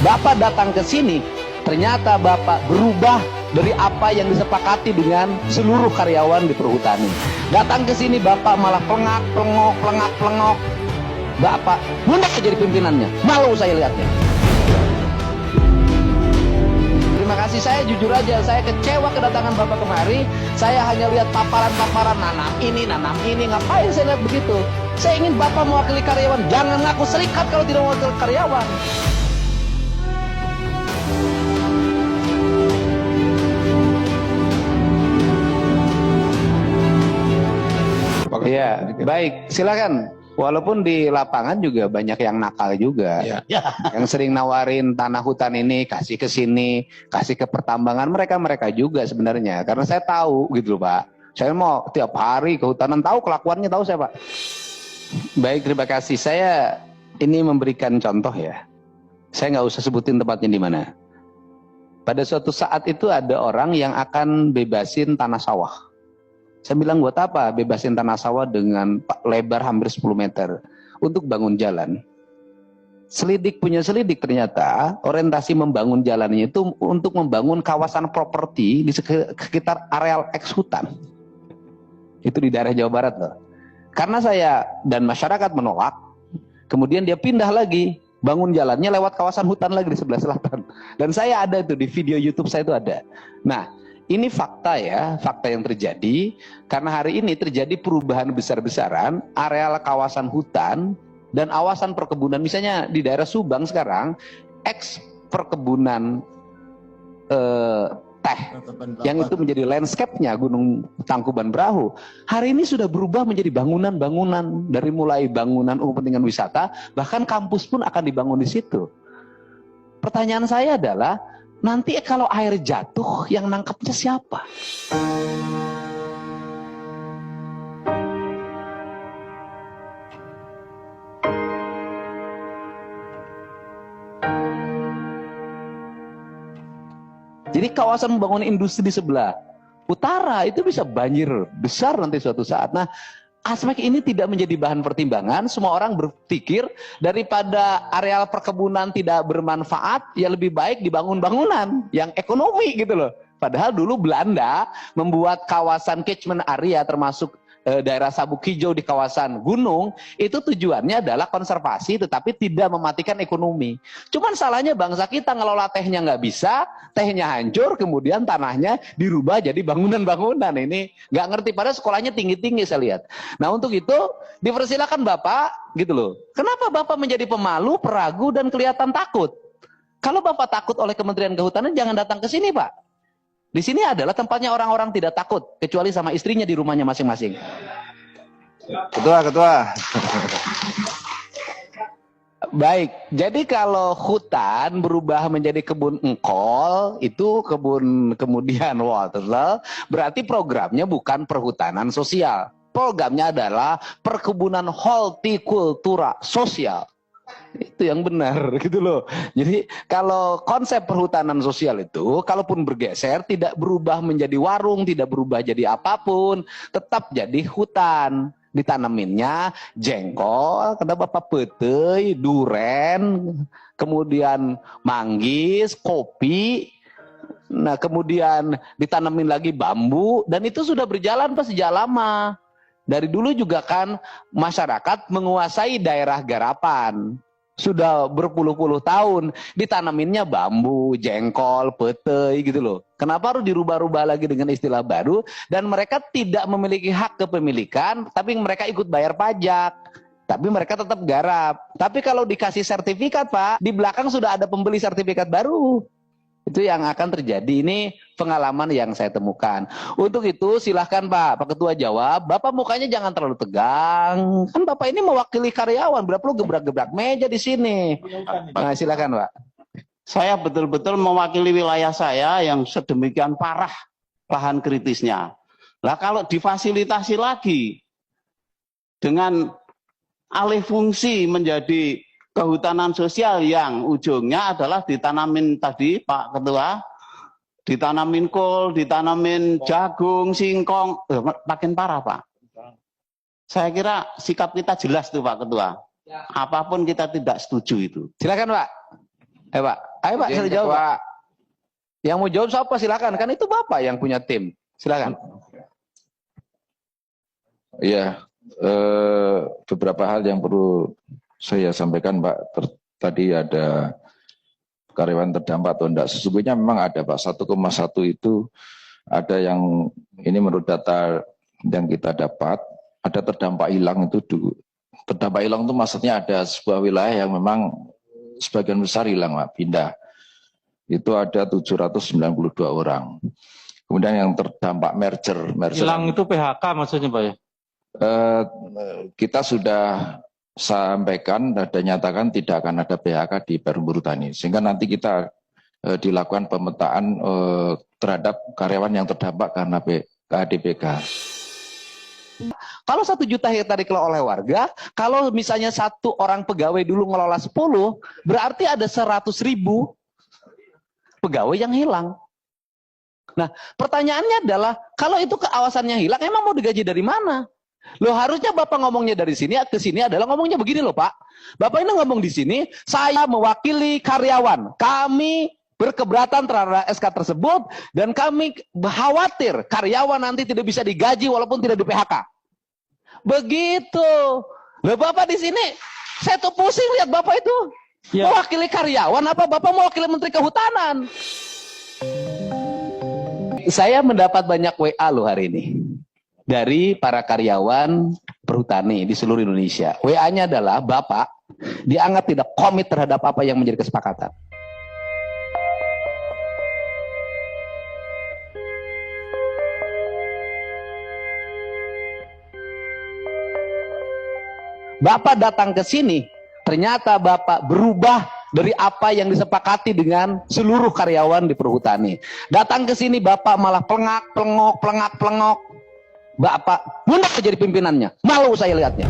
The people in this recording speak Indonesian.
Bapak datang ke sini, ternyata Bapak berubah dari apa yang disepakati dengan seluruh karyawan di perhutani. Datang ke sini Bapak malah pelengak-pelengok. Bapak mundur jadi pimpinannya. Malu saya lihatnya. Terima kasih, saya jujur aja, saya kecewa kedatangan Bapak kemari. Saya hanya lihat paparan-paparan nanam ini, ngapain saya lihat begitu? Saya ingin Bapak mewakili karyawan, jangan ngaku serikat kalau tidak mewakili karyawan. Iya, baik, silakan. Walaupun di lapangan juga banyak yang nakal juga, yang sering nawarin tanah hutan ini, kasih ke sini, kasih ke pertambangan, mereka juga sebenarnya. Karena saya tahu gitu loh Pak, saya mau tiap hari ke hutanan, tahu kelakuannya, tahu saya Pak. Baik, terima kasih. Saya ini memberikan contoh ya. Saya nggak usah sebutin tempatnya di mana. Pada suatu saat itu ada orang yang akan bebasin tanah sawah. Saya bilang, buat apa bebasin tanah sawah dengan lebar hampir 10 meter untuk bangun jalan? Selidik punya selidik, ternyata orientasi membangun jalannya itu untuk membangun kawasan properti di sekitar areal eks hutan. Itu di daerah Jawa Barat loh. Karena saya dan masyarakat menolak, kemudian dia pindah lagi, bangun jalannya lewat kawasan hutan lagi di sebelah selatan. Dan saya ada itu di video YouTube saya itu ada. Nah, ini fakta ya, fakta yang terjadi karena hari ini terjadi perubahan besar-besaran areal kawasan hutan dan kawasan perkebunan. Misalnya di daerah Subang sekarang, eks perkebunan teh yang itu menjadi landscape-nya Gunung Tangkuban Perahu, hari ini sudah berubah menjadi bangunan-bangunan, dari mulai bangunan kepentingan wisata, bahkan kampus pun akan dibangun di situ. Pertanyaan saya adalah, nanti kalau air jatuh yang nangkepnya siapa? Jadi kawasan membangun industri di sebelah utara itu bisa banjir besar nanti suatu saat. Nah, aspek ini tidak menjadi bahan pertimbangan. Semua orang berpikir daripada areal perkebunan tidak bermanfaat, ya lebih baik dibangun bangunan yang ekonomi gitu loh. Padahal dulu Belanda membuat kawasan catchment area termasuk daerah Sabuk Hijau di kawasan gunung, itu tujuannya adalah konservasi tetapi tidak mematikan ekonomi. Cuman salahnya bangsa kita ngelola tehnya nggak bisa, tehnya hancur, kemudian tanahnya dirubah jadi bangunan-bangunan. Ini nggak ngerti, padahal sekolahnya tinggi-tinggi saya lihat. Nah untuk itu dipersilakan Bapak gitu loh. Kenapa Bapak menjadi pemalu, peragu, dan kelihatan takut? Kalau Bapak takut oleh Kementerian Kehutanan, jangan datang ke sini Pak. Di sini adalah tempatnya orang-orang tidak takut, kecuali sama istrinya di rumahnya masing-masing. Ketua. Baik, jadi kalau hutan berubah menjadi kebun engkol, itu kebun kemudian water, berarti programnya bukan perhutanan sosial. Programnya adalah perkebunan hortikultura sosial. Itu yang benar gitu loh. Jadi kalau konsep perhutanan sosial itu kalaupun bergeser tidak berubah menjadi warung, tidak berubah jadi apapun, tetap jadi hutan. Ditanaminnya jengkol, kata Bapak, petai, duren, kemudian manggis, kopi. Nah, kemudian ditanamin lagi bambu, dan itu sudah berjalan pas sejak lama. Dari dulu juga kan masyarakat menguasai daerah garapan. Sudah berpuluh-puluh tahun ditanaminnya bambu, jengkol, petai gitu loh. Kenapa harus dirubah-rubah lagi dengan istilah baru? Dan mereka tidak memiliki hak kepemilikan, tapi mereka ikut bayar pajak. Tapi mereka tetap garap. Tapi kalau dikasih sertifikat Pak, di belakang sudah ada pembeli sertifikat baru. Itu yang akan terjadi. Ini pengalaman yang saya temukan. Untuk itu silahkan Pak Ketua jawab. Bapak mukanya jangan terlalu tegang. Kan Bapak ini mewakili karyawan. Berapa lu gebrak-gebrak meja di sini? Nah, silahkan Pak. Saya betul-betul mewakili wilayah saya yang sedemikian parah lahan kritisnya. Lah kalau difasilitasi lagi dengan alih fungsi menjadi kehutanan sosial yang ujungnya adalah ditanamin tadi Pak Ketua, ditanamin kol, ditanamin jagung, singkong, makin parah Pak. Saya kira sikap kita jelas tuh Pak Ketua. Apapun kita tidak setuju itu. Silakan Pak. Pak, Ayo Pak, Izin saya jawab. Ketua. Pak. Yang mau jawab siapa? Silakan. Kan itu Bapak yang punya tim. Silakan. Iya, beberapa hal yang perlu saya sampaikan Pak. Tadi ada karyawan terdampak atau enggak. Sesungguhnya memang ada Pak, 1,1 itu ada yang ini menurut data yang kita dapat, ada terdampak hilang itu dulu. Terdampak hilang itu maksudnya ada sebuah wilayah yang memang sebagian besar hilang Pak, pindah. Itu ada 792 orang. Kemudian yang terdampak merger. Hilang itu PHK maksudnya Pak ya? Kita sudah sampaikan dan nyatakan tidak akan ada PHK di Perum Tani, sehingga nanti kita dilakukan pemetaan terhadap karyawan yang terdampak karena KDPK. Kalau 1 juta hektar dikelola oleh warga, kalau misalnya 1 orang pegawai dulu ngelola 10, berarti ada 100.000 pegawai yang hilang. Nah, pertanyaannya adalah, kalau itu keawasannya hilang, emang mau digaji dari mana? Loh, harusnya Bapak ngomongnya dari sini ke sini adalah ngomongnya begini loh Pak. Bapak ini ngomong di sini, saya mewakili karyawan. Kami berkeberatan terhadap SK tersebut dan kami khawatir karyawan nanti tidak bisa digaji walaupun tidak di PHK. Begitu. Loh, Bapak di sini, saya tuh pusing lihat Bapak itu. Ya. Mewakili karyawan apa Bapak mewakili Menteri Kehutanan? Saya mendapat banyak WA loh hari ini dari para karyawan perhutani di seluruh Indonesia. WA-nya adalah, Bapak dianggap tidak komit terhadap apa yang menjadi kesepakatan. Bapak datang ke sini, ternyata Bapak berubah dari apa yang disepakati dengan seluruh karyawan di perhutani. Datang ke sini Bapak malah plengak-plengok. Bapak mundur jadi pimpinannya. Malu saya lihatnya.